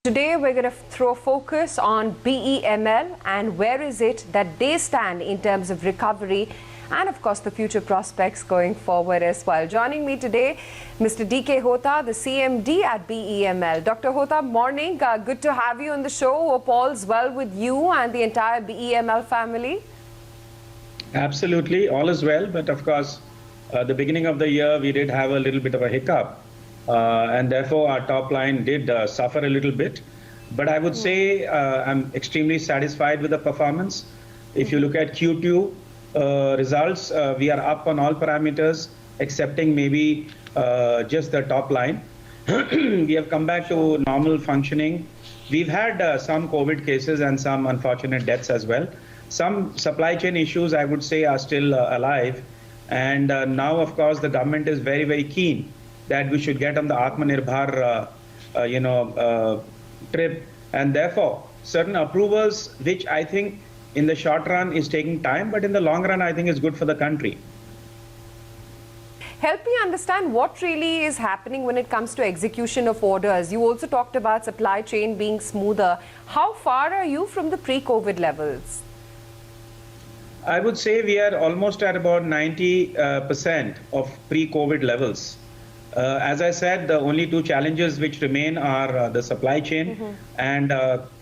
Today we're going to throw focus on BEML and where is it that they stand in terms of recovery and of course the future prospects going forward as well. Joining me today, Mr. DK Hota, the CMD at BEML. Dr. Hota, morning. Good to have you on the show. Hope all's well with you and the entire BEML family. Absolutely, all is well. But of course, the beginning of the year, we did have a little bit of a hiccup. And therefore, our top line did suffer a little bit. But I would say I'm extremely satisfied with the performance. If you look at Q2 results, we are up on all parameters, excepting maybe just the top line. We have come back to normal functioning. We've had some COVID cases and some unfortunate deaths as well. Some supply chain issues, I would say, are still alive. And now, of course, the government is very, very keen that we should get on the Atmanirbhar, trip, and therefore certain approvals, which I think in the short run is taking time, but in the long run, I think is good for the country. Help me understand what really is happening when it comes to execution of orders. You also talked about supply chain being smoother. How far are you from the pre-COVID levels? I would say we are almost at about 90% of pre-COVID levels. As I said, the only two challenges which remain are the supply chain, and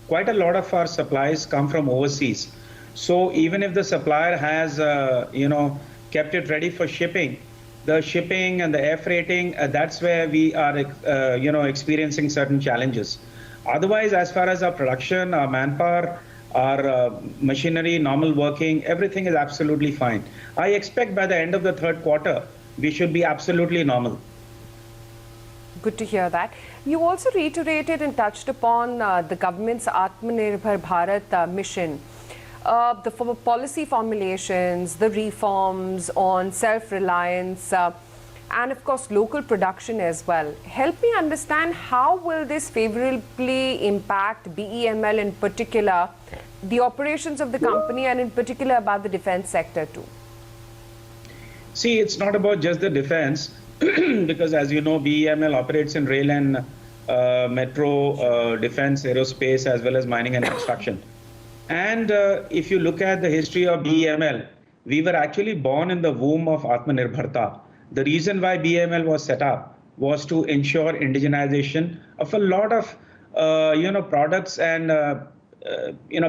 quite a lot of our supplies come from overseas. So even if the supplier has, kept it ready for shipping, the shipping and the air freighting, that's where we are, experiencing certain challenges. Otherwise, as far as our production, our manpower, our machinery, normal working, everything is absolutely fine. I expect by the end of the third quarter, we should be absolutely normal. Good to hear that. You also reiterated and touched upon the government's Atmanirbhar Bharat mission. The policy formulations, the reforms on self-reliance, and of course local production as well. Help me understand how will this favorably impact BEML in particular, the operations of the company, and in particular about the defense sector too? See, it's not about just the defense. Because as you know, BEML operates in rail and metro, defense, aerospace, as well as mining and construction. And if you look at the history of BEML, we were actually born in the womb of Atmanirbharta. The reason why BEML was set up was to ensure indigenization of a lot of, products and,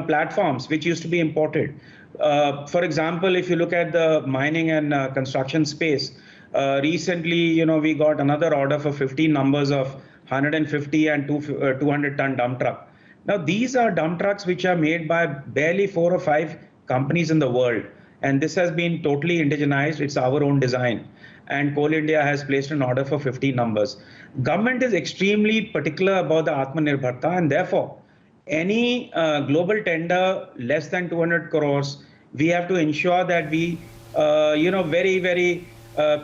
platforms which used to be imported. For example, if you look at the mining and construction space, recently, we got another order for 15 numbers of 150 and 200 ton dump truck. Now, these are dump trucks which are made by barely 4 or 5 companies in the world. And this has been totally indigenized. It's our own design. And Coal India has placed an order for 15 numbers. Government is extremely particular about the Atmanirbharta, and therefore, any global tender less than 200 crores, we have to ensure that we, very, very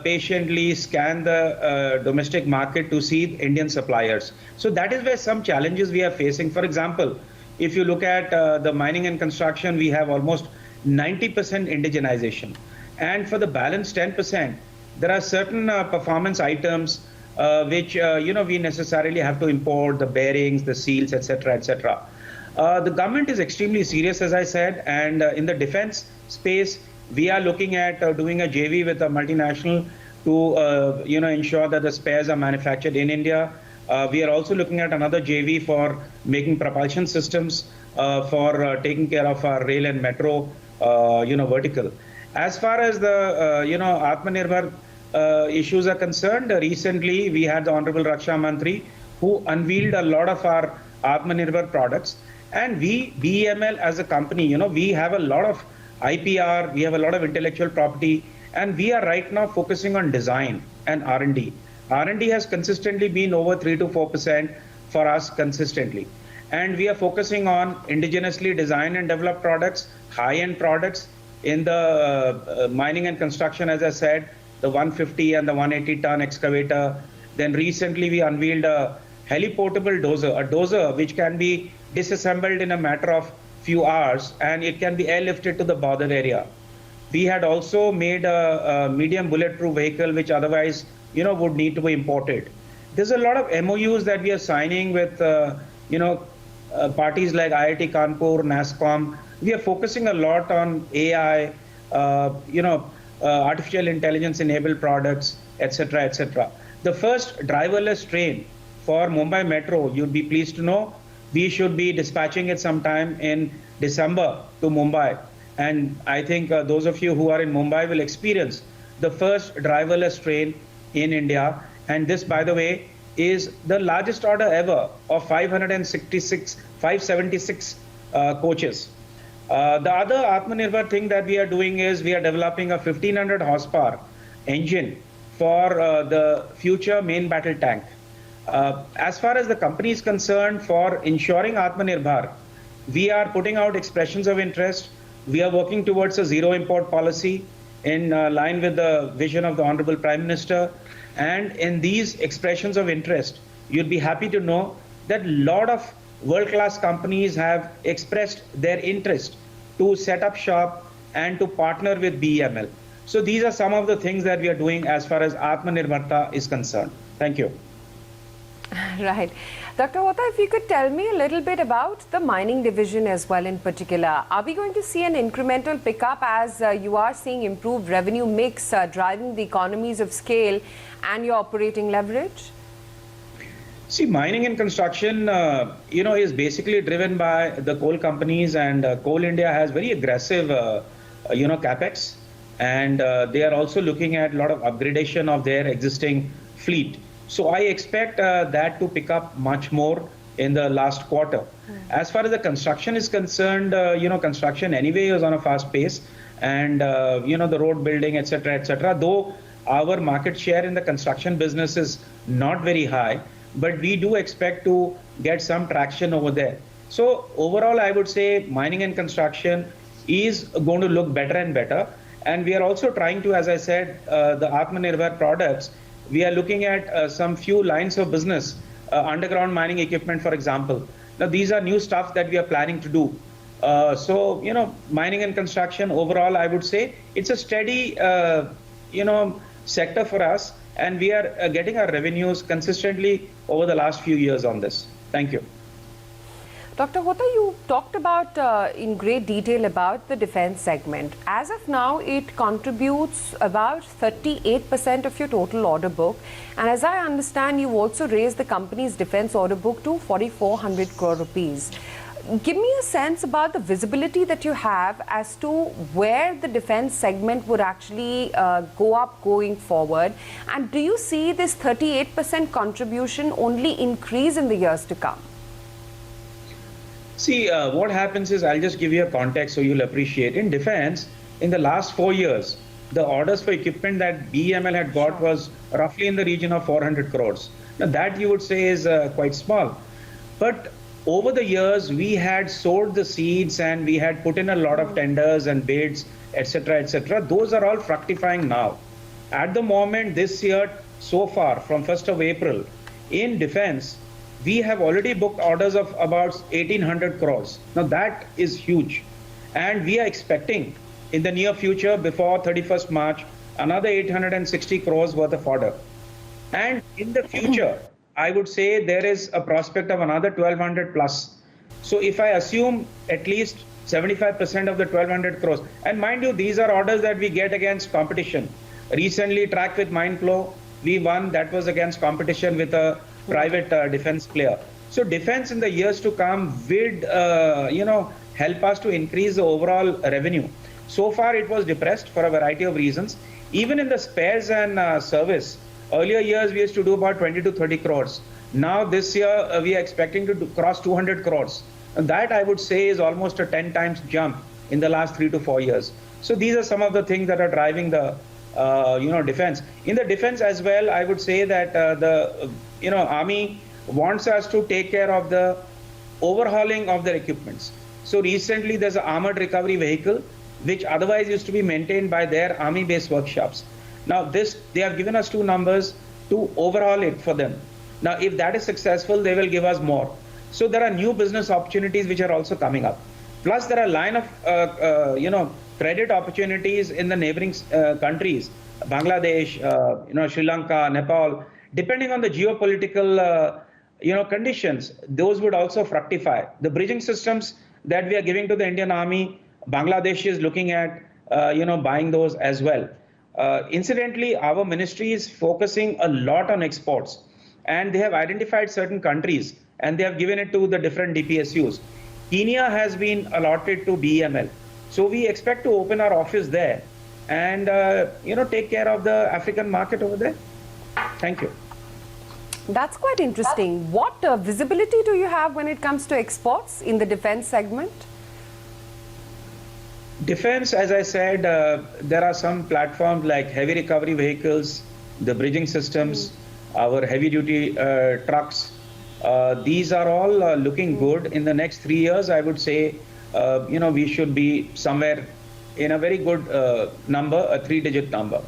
patiently scan the domestic market to see Indian suppliers. So that is where some challenges we are facing. For example, if you look at the mining and construction, we have almost 90% indigenization. And for the balance 10%, there are certain performance items which, we necessarily have to import, the bearings, the seals, etc., etc. The government is extremely serious, as I said, and in the defense space, we are looking at doing a JV with a multinational to, ensure that the spares are manufactured in India. We are also looking at another JV for making propulsion systems for taking care of our rail and metro, vertical. As far as the, Atmanirbhar issues are concerned, recently we had the Honorable Raksha Mantri who unveiled a lot of our Atmanirbhar products. And we, BEML as a company, we have a lot of IPR, we have a lot of intellectual property, and we are right now focusing on design and R&D. R&D has consistently been over 3 to 4% for us consistently. And we are focusing on indigenously designed and developed products, high-end products in the mining and construction, as I said, the 150 and the 180 ton excavator. Then recently we unveiled a heli-portable dozer, a dozer which can be disassembled in a matter of few hours, and it can be airlifted to the border area. We had also made a medium bulletproof vehicle, which otherwise, would need to be imported. There's a lot of MOUs that we are signing with, you know, parties like IIT Kanpur, NASSCOM, we are focusing a lot on AI, artificial intelligence enabled products, etc., etc. The first driverless train for Mumbai Metro, you'd be pleased to know, we should be dispatching it sometime in December to Mumbai. And I think those of you who are in Mumbai will experience the first driverless train in India. And this, by the way, is the largest order ever of 576 coaches. The other Atmanirbhar thing that we are doing is we are developing a 1500 horsepower engine for the future main battle tank. As far as the company is concerned, for ensuring Atmanirbhar, we are putting out expressions of interest. We are working towards a zero import policy in line with the vision of the Honorable Prime Minister. And in these expressions of interest, you'd be happy to know that a lot of world-class companies have expressed their interest to set up shop and to partner with BEML. So these are some of the things that we are doing as far as Atmanirbharta is concerned. Thank you. Right. Dr. Hota, if you could tell me a little bit about the mining division as well in particular. Are we going to see an incremental pickup as you are seeing improved revenue mix driving the economies of scale and your operating leverage? See, mining and construction, is basically driven by the coal companies, and Coal India has very aggressive, capex, and they are also looking at a lot of upgradation of their existing fleet. So I expect that to pick up much more in the last quarter. As far as the construction is concerned, construction anyway is on a fast pace, and the road building, etc., though our market share in the construction business is not very high, but we do expect to get some traction over there. So overall, I would say mining and construction is going to look better and better. And we are also trying to, as I said, the Atmanirbhar products, we are looking at some few lines of business, underground mining equipment, for example. Now, these are new stuff that we are planning to do. Mining and construction overall, I would say it's a steady, sector for us, and we are getting our revenues consistently over the last few years on this. Thank you. Dr. Hota, you talked about in great detail about the defense segment. As of now, it contributes about 38% of your total order book. And as I understand, you also raised the company's defense order book to 4,400 crore rupees. Give me a sense about the visibility that you have as to where the defense segment would actually go up going forward. And do you see this 38% contribution only increase in the years to come? See, what happens is, I'll just give you a context so you'll appreciate. In defense, in the last 4 years, the orders for equipment that BEML had got was roughly in the region of 400 crores. Now, that you would say is quite small. But over the years, we had sowed the seeds and we had put in a lot of tenders and bids, etc., etc. Those are all fructifying now. At the moment, this year, so far, from 1st of April, in defense, we have already booked orders of about 1,800 crores. Now that is huge. And we are expecting in the near future, before 31st March, another 860 crores worth of order. And in the future, I would say there is a prospect of another 1,200 plus. So if I assume at least 75% of the 1,200 crores, and mind you, these are orders that we get against competition. Recently, track with Mindflow, we won. That was against competition with a private defense player. So defense in the years to come would, help us to increase the overall revenue. So far, it was depressed for a variety of reasons. Even in the spares and service, earlier years we used to do about 20 to 30 crores. Now this year we are expecting to cross 200 crores. And that I would say is almost a 10 times jump in the last 3 to 4 years. So these are some of the things that are driving the defense. In the defense as well, I would say that the Army wants us to take care of the overhauling of their equipments. So recently there's an armored recovery vehicle which otherwise used to be maintained by their army-based workshops. Now they have given us 2 numbers to overhaul it for them. Now if that is successful, they will give us more. So there are new business opportunities which are also coming up. Plus there are a line of credit opportunities in the neighboring countries, Bangladesh, Sri Lanka, Nepal. Depending on the geopolitical conditions, those would also fructify. The bridging systems that we are giving to the Indian Army, Bangladesh is looking at, buying those as well. Incidentally, our ministry is focusing a lot on exports, and they have identified certain countries and they have given it to the different DPSUs. Kenya has been allotted to BEML. So we expect to open our office there and, take care of the African market over there. Thank you. That's quite interesting. What visibility do you have when it comes to exports in the defense segment? Defense, as I said, there are some platforms like heavy recovery vehicles, the bridging systems, our heavy duty trucks. These are all looking good. In the next 3 years, I would say, we should be somewhere in a very good number, a 3-digit number.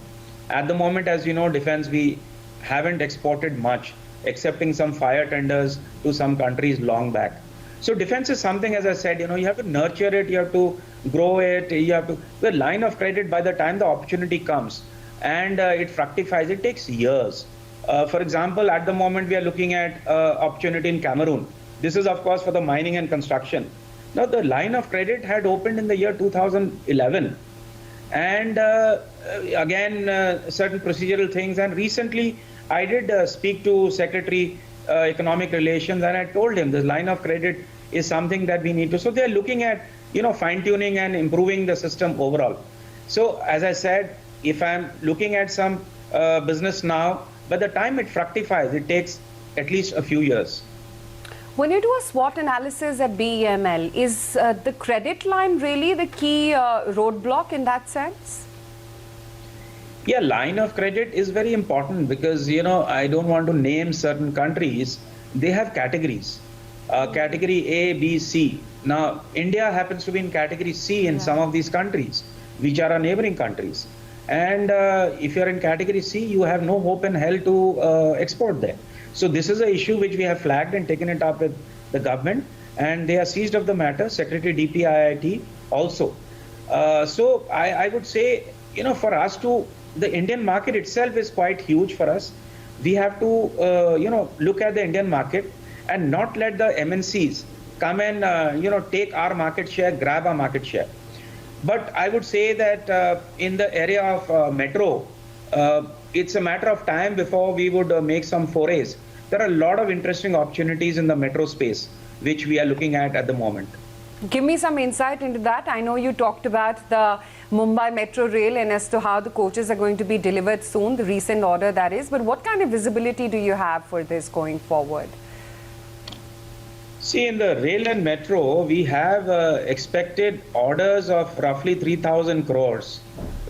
At the moment, as you know, defense, we haven't exported much, excepting some fire tenders to some countries long back. So defense is something, as I said, you have to nurture it, you have to grow it, the line of credit, by the time the opportunity comes and it fructifies, it takes years. For example, at the moment we are looking at opportunity in Cameroon. This is, of course, for the mining and construction. Now, the line of credit had opened in the year 2011. And again, certain procedural things. And recently, I did speak to Secretary Economic Relations, and I told him this line of credit is something that we need to. So they're looking at, fine-tuning and improving the system overall. So as I said, if I'm looking at some business now, by the time it fructifies, it takes at least a few years. When you do a SWOT analysis at BEML, is the credit line really the key roadblock in that sense? Yeah, line of credit is very important because, I don't want to name certain countries. They have categories, category A, B, C. Now, India happens to be in category C in some of these countries, which are our neighboring countries. And if you're in category C, you have no hope in hell to export there. So this is an issue which we have flagged and taken it up with the government, and they are seized of the matter, Secretary DPIIT also. So I would say, for us to, the Indian market itself is quite huge for us. We have to, look at the Indian market and not let the MNCs come and, take our market share, grab our market share. But I would say that in the area of metro, it's a matter of time before we would make some forays. There are a lot of interesting opportunities in the metro space, which we are looking at the moment. Give me some insight into that. I know you talked about the Mumbai Metro Rail and as to how the coaches are going to be delivered soon, the recent order that is. But what kind of visibility do you have for this going forward? See, in the rail and metro, we have expected orders of roughly 3,000 crores,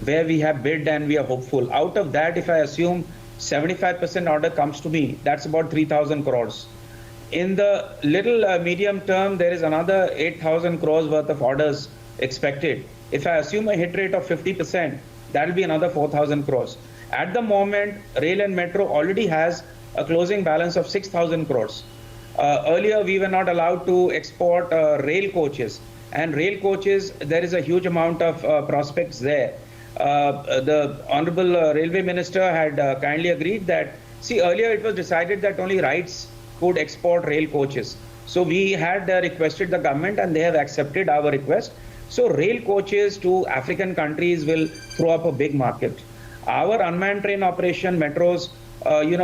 where we have bid and we are hopeful. Out of that, if I assume 75% order comes to me, that's about 3,000 crores. In the little medium term, there is another 8,000 crores worth of orders expected. If I assume a hit rate of 50%, that will be another 4,000 crores. At the moment, rail and metro already has a closing balance of 6,000 crores. Earlier, we were not allowed to export rail coaches. And rail coaches, there is a huge amount of prospects there. The Honorable Railway Minister had kindly agreed that, see, earlier it was decided that only RITES could export rail coaches. So we had requested the government and they have accepted our request. So rail coaches to African countries will throw up a big market. Our unmanned train operation metros,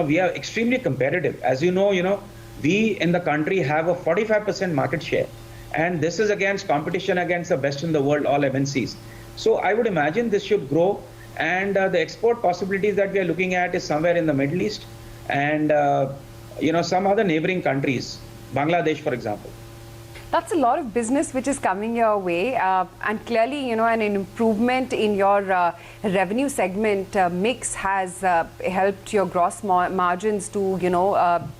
we are extremely competitive. As you know, we in the country have a 45% market share. And this is against competition against the best in the world, all MNCs. So I would imagine this should grow. And the export possibilities that we are looking at is somewhere in the Middle East and, some other neighboring countries, Bangladesh, for example. That's a lot of business which is coming your way, and clearly, an improvement in your revenue segment mix has helped your gross margins to,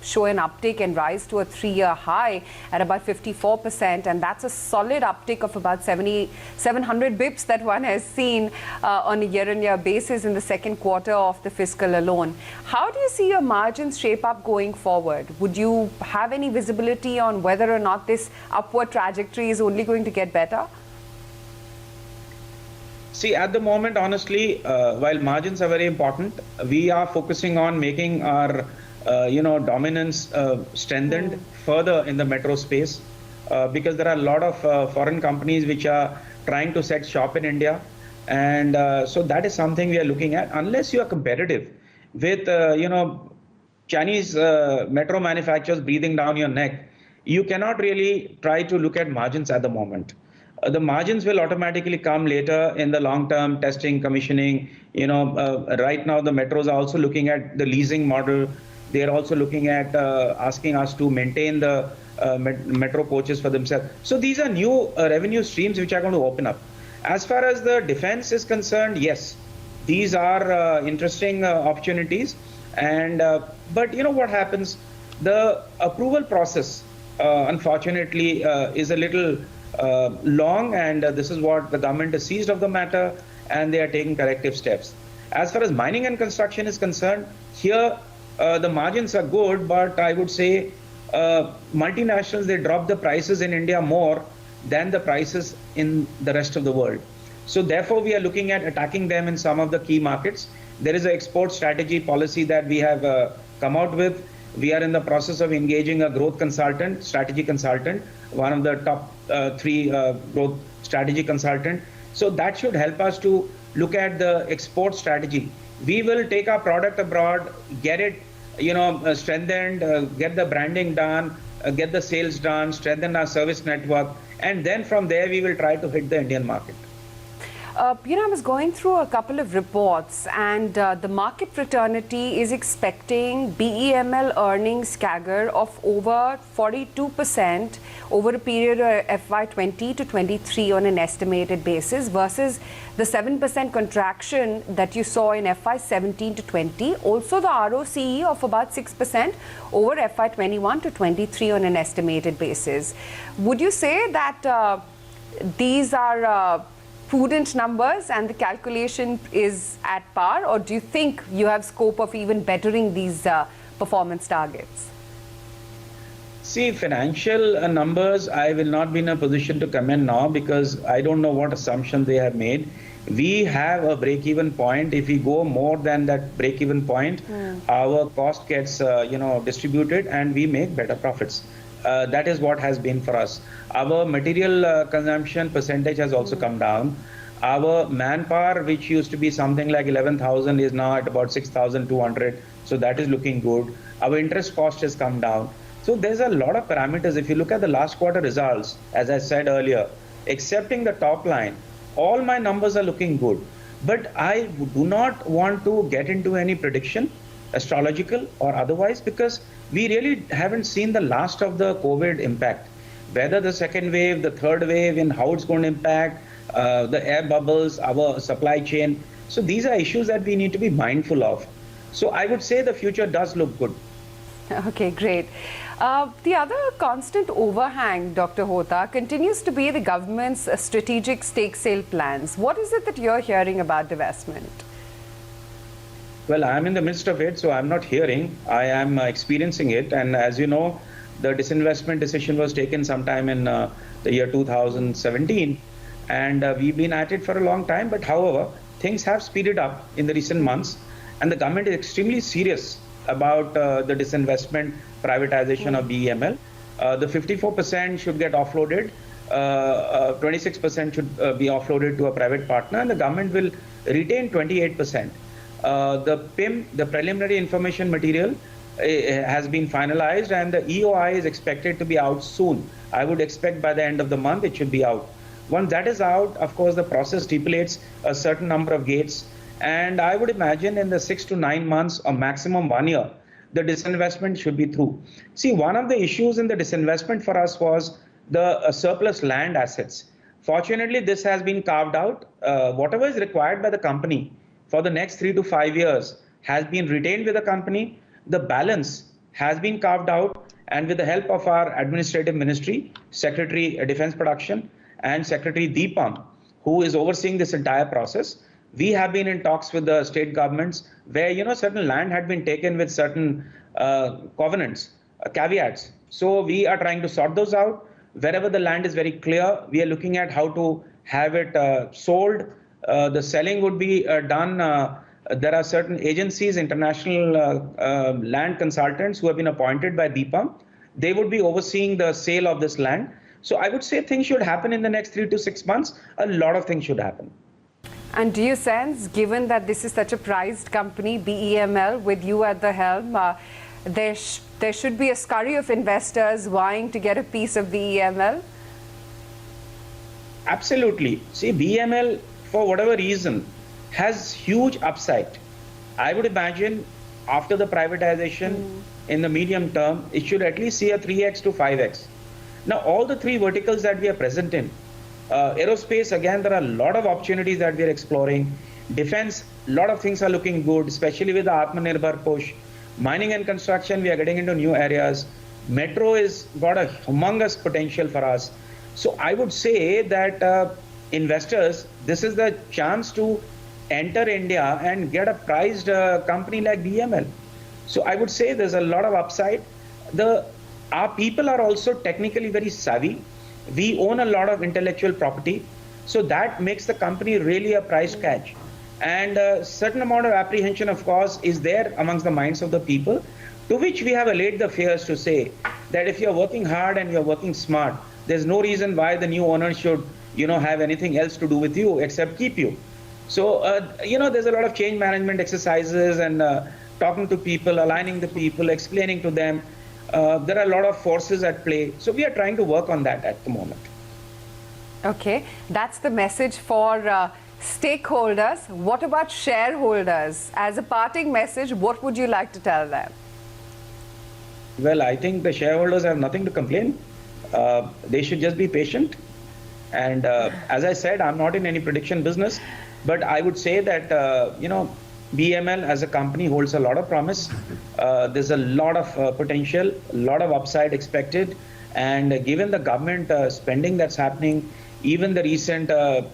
show an uptick and rise to a 3-year high at about 54%, and that's a solid uptick of about 700 bips that one has seen on a year-on-year basis in the second quarter of the fiscal alone. How do you see your margins shape up going forward? Would you have any visibility on whether or not this upward trajectory is only going to get better? See, at the moment, honestly, while margins are very important, we are focusing on making our dominance strengthened further in the metro space, because there are a lot of foreign companies which are trying to set shop in India. And so that is something we are looking at. Unless you are competitive with, Chinese metro manufacturers breathing down your neck, you cannot really try to look at margins at the moment. The margins will automatically come later in the long term testing, commissioning. Right now the metros are also looking at the leasing model. They are also looking at asking us to maintain the metro coaches for themselves. So these are new revenue streams which are going to open up. As far as the defense is concerned, yes, these are interesting opportunities. And but what happens? The approval process, unfortunately, is a little long, and this is what the government is seized of the matter, and they are taking corrective steps. As far as mining and construction is concerned, here the margins are good, but I would say multinationals, they drop the prices in India more than the prices in the rest of the world. So therefore, we are looking at attacking them in some of the key markets. There is an export strategy policy that we have come out with. We are in the process of engaging a growth consultant, strategy consultant, one of the top three growth strategy consultant. So that should help us to look at the export strategy. We will take our product abroad, get it, strengthened, get the branding done, get the sales done, strengthen our service network, and then from there we will try to hit the Indian market. I was going through a couple of reports, and the market fraternity is expecting BEML earnings CAGR of over 42% over a period of FY20 to 23 on an estimated basis, versus the 7% contraction that you saw in FY17 to 20. Also the ROCE of about 6% over FY21 to 23 on an estimated basis. Would you say that these are prudent numbers and the calculation is at par, or do you think you have scope of even bettering these performance targets? See, financial numbers, I will not be in a position to comment now, because I don't know what assumption they have made. We have a break-even point. If we go more than that break-even point, our cost gets distributed and we make better profits. That is what has been for us. Our material consumption percentage has also come down. Our manpower, which used to be something like 11,000, is now at about 6,200. So that is looking good. Our interest cost has come down. So there's a lot of parameters. If you look at the last quarter results, as I said earlier, excepting the top line, all my numbers are looking good. But I do not want to get into any prediction, astrological or otherwise, because we really haven't seen the last of the COVID impact. Whether the second wave, the third wave, and how it's going to impact the air bubbles, our supply chain. So these are issues that we need to be mindful of. So I would say the future does look good. Okay, great. The other constant overhang, Dr. Hota, continues to be the government's strategic stake sale plans. What is it that you're hearing about divestment? Well, I'm in the midst of it, so I'm not hearing. I am experiencing it. And as you know, the disinvestment decision was taken sometime in the year 2017. And we've been at it for a long time. But however, things have speeded up in the recent months. And the government is extremely serious about the disinvestment privatization of BEML. The 54% should get offloaded. 26% should be offloaded to a private partner. And the government will retain 28%. The PIM, the preliminary information material, has been finalized, and the EOI is expected to be out soon. I would expect by the end of the month it should be out. Once that is out, of course, the process stipulates a certain number of gates. And I would imagine in the 6 to 9 months or maximum 1 year, the disinvestment should be through. See, one of the issues in the disinvestment for us was the surplus land assets. Fortunately, this has been carved out. Whatever is required by the company for the next 3 to 5 years has been retained with the company. The balance has been carved out, and with the help of our administrative ministry, Secretary Defense Production and Secretary Deepam, who is overseeing this entire process, we have been in talks with the state governments where, certain land had been taken with certain covenants, caveats. So we are trying to sort those out. Wherever the land is very clear, we are looking at how to have it sold. The selling would be done There are certain agencies, international land consultants who have been appointed by BPAM. They would be overseeing the sale of this land. So I would say things should happen in the next 3 to 6 months. A lot of things should happen. And do you sense, given that this is such a prized company, BEML, with you at the helm, there should be a scurry of investors vying to get a piece of BEML? Absolutely. See, BEML, for whatever reason, has huge upside. I would imagine after the privatization in the medium term, it should at least see a 3x to 5x. Now, all the three verticals that we are present in, aerospace, again, there are a lot of opportunities that we are exploring. Defense, a lot of things are looking good, especially with the Atmanirbhar push. Mining and construction, we are getting into new areas. Metro is got a humongous potential for us. So I would say that investors, this is the chance to enter India and get a prized company like BEML. So I would say there's a lot of upside. Our people are also technically very savvy. We own a lot of intellectual property. So that makes the company really a prize catch. And a certain amount of apprehension, of course, is there amongst the minds of the people, to which we have allayed the fears to say that if you're working hard and you're working smart, there's no reason why the new owner should, have anything else to do with you except keep you. So, there's a lot of change management exercises and talking to people, aligning the people, explaining to them. There are a lot of forces at play. So we are trying to work on that at the moment. Okay, that's the message for stakeholders. What about shareholders? As a parting message, what would you like to tell them? Well, I think the shareholders have nothing to complain. They should just be patient. And as I said, I'm not in any prediction business, but I would say that, BEML as a company holds a lot of promise. There's a lot of potential, a lot of upside expected. And given the government spending that's happening, even the recent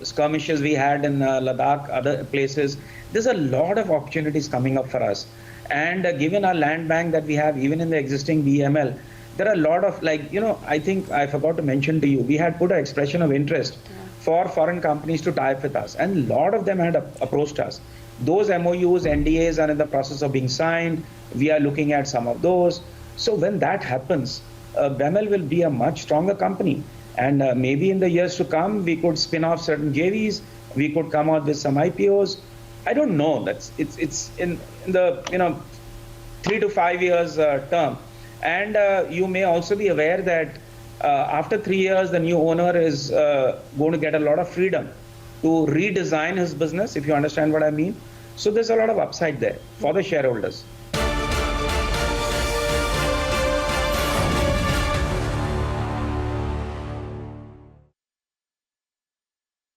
skirmishes we had in Ladakh, other places, there's a lot of opportunities coming up for us. And given our land bank that we have, even in the existing BEML, there are a lot of, I think I forgot to mention to you, we had put an expression of interest for foreign companies to tie up with us. And a lot of them had approached us. Those MOUs, NDAs are in the process of being signed. We are looking at some of those. So when that happens, BEML will be a much stronger company. And maybe in the years to come, we could spin off certain JVs. We could come out with some IPOs. I don't know. It's in the 3 to 5 years term. And you may also be aware that after 3 years, the new owner is going to get a lot of freedom to redesign his business, if you understand what I mean. So there's a lot of upside there for the shareholders.